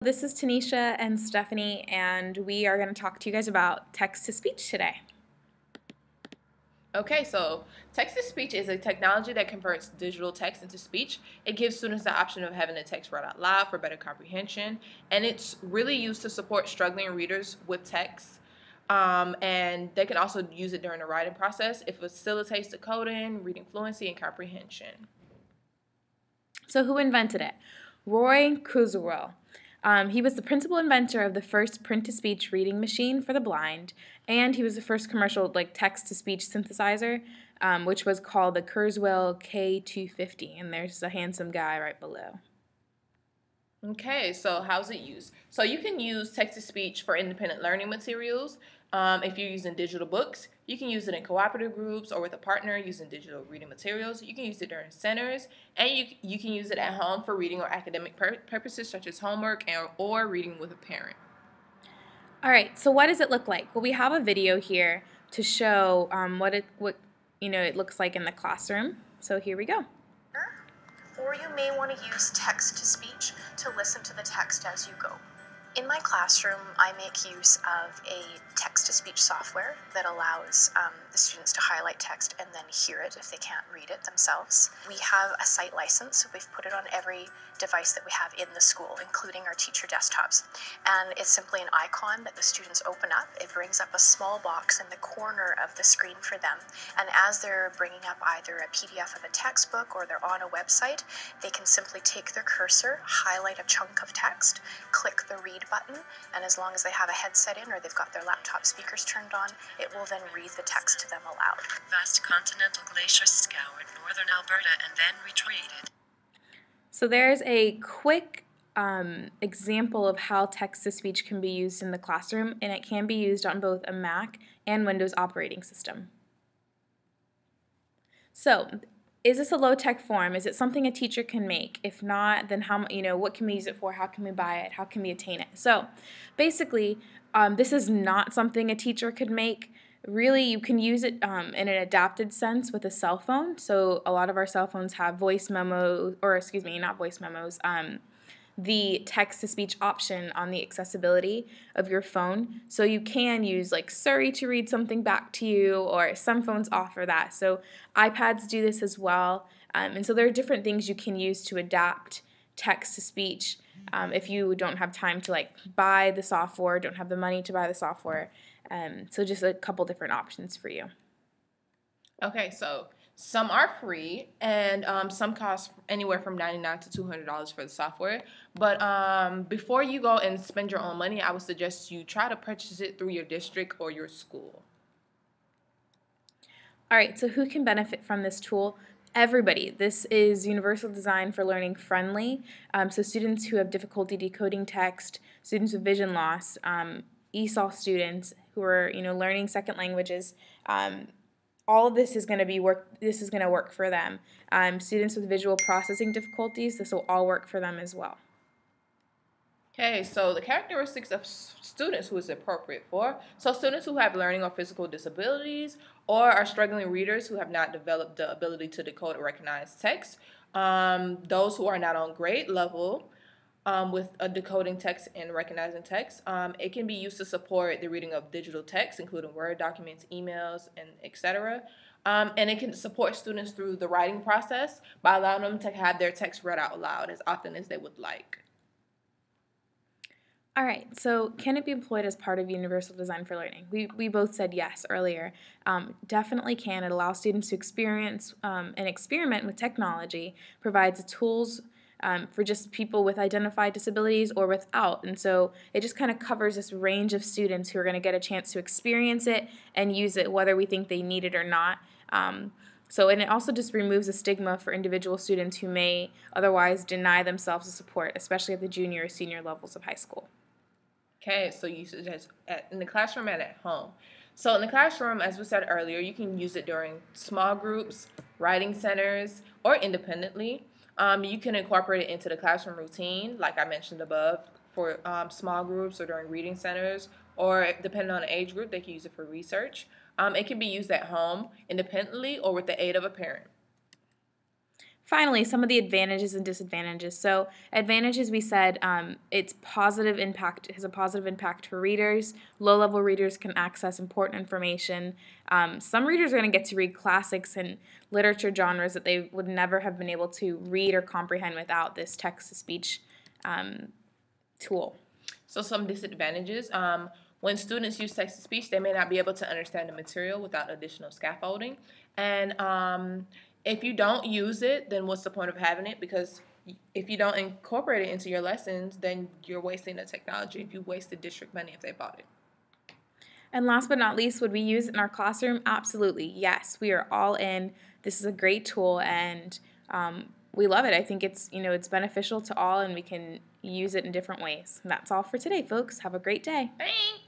This is Tanisha and Stephanie, and we are going to talk to you guys about text-to-speech today. Okay, so text-to-speech is a technology that converts digital text into speech. It gives students the option of having the text read out loud for better comprehension, and it's really used to support struggling readers with text. And they can also use it during the writing process. It facilitates decoding, reading fluency, and comprehension. So who invented it? Roy Kurzweil. He was the principal inventor of the first print-to-speech reading machine for the blind, and he was the first commercial text-to-speech synthesizer, which was called the Kurzweil K250, and there's a handsome guy right below. Okay, so how's it used? So you can use text-to-speech for independent learning materials. If you're using digital books, you can use it in cooperative groups or with a partner using digital reading materials. You can use it during centers, and you can use it at home for reading or academic purposes such as homework or reading with a parent. All right, so what does it look like? Well, we have a video here to show what it looks like in the classroom. So here we go. Or you may want to use text-to-speech to listen to the text as you go. In my classroom, I make use of a text-to-speech software that allows the students to highlight text and then hear it if they can't read it themselves. We have a site license, so we've put it on every device that we have in the school, including our teacher desktops. And it's simply an icon that the students open up. It brings up a small box in the corner of the screen for them. And as they're bringing up either a PDF of a textbook or they're on a website, they can simply take their cursor, highlight a chunk of text, click the read button, and as long as they have a headset in or they've got their laptop speakers turned on, it will then read the text to them aloud. Vast continental glaciers scoured northern Alberta and then retreated. So there's a quick example of how text-to-speech can be used in the classroom, and it can be used on both a Mac and Windows operating system. So, is this a low-tech form? Is it something a teacher can make? If not, then what can we use it for? How can we buy it? How can we attain it? So, basically, this is not something a teacher could make. Really, you can use it in an adapted sense with a cell phone. So a lot of our cell phones have voice memos, or excuse me, not voice memos, the text-to-speech option on the accessibility of your phone. So you can use like Siri to read something back to you, or some phones offer that. So iPads do this as well. And so there are different things you can use to adapt text-to-speech if you don't have time to buy the software, don't have the money to buy the software. So just a couple different options for you. Okay, so some are free, and some cost anywhere from $99 to $200 for the software. But before you go and spend your own money, I would suggest you try to purchase it through your district or your school. All right, so who can benefit from this tool? Everybody. This is universal design for learning friendly. So students who have difficulty decoding text, students with vision loss, ESOL students who are learning second languages, all of this is going to work for them. Students with visual processing difficulties, this will all work for them as well. Okay, so the characteristics of students who is appropriate for. So students who have learning or physical disabilities or are struggling readers who have not developed the ability to decode or recognize text. Those who are not on grade level with decoding text and recognizing text. It can be used to support the reading of digital text, including Word documents, emails, and etc. And it can support students through the writing process by allowing them to have their text read out loud as often as they would like. All right, so can it be employed as part of universal design for learning? We both said yes earlier. Definitely can. It allows students to experience and experiment with technology, provides tools for just people with identified disabilities or without. And so it just kind of covers this range of students who are going to get a chance to experience it and use it whether we think they need it or not. And it also just removes a stigma for individual students who may otherwise deny themselves the support, especially at the junior or senior levels of high school. Okay, so you suggest in the classroom and at home. So in the classroom, as we said earlier, you can use it during small groups, writing centers, or independently. You can incorporate it into the classroom routine, like I mentioned above, for small groups or during reading centers, or depending on the age group, they can use it for research. It can be used at home independently or with the aid of a parent. Finally, some of the advantages and disadvantages. So, advantages, we said it's positive impact, has a positive impact for readers. Low-level readers can access important information. Some readers are going to get to read classics and literature genres that they would never have been able to read or comprehend without this text-to-speech tool. So some disadvantages. When students use text-to-speech, they may not be able to understand the material without additional scaffolding. And if you don't use it, then what's the point of having it? Because if you don't incorporate it into your lessons, then you're wasting the technology. If you waste the district money if they bought it. And last but not least, would we use it in our classroom? Absolutely, yes. We are all in. This is a great tool, and we love it. I think it's it's beneficial to all, and we can use it in different ways. And that's all for today, folks. Have a great day. Thanks.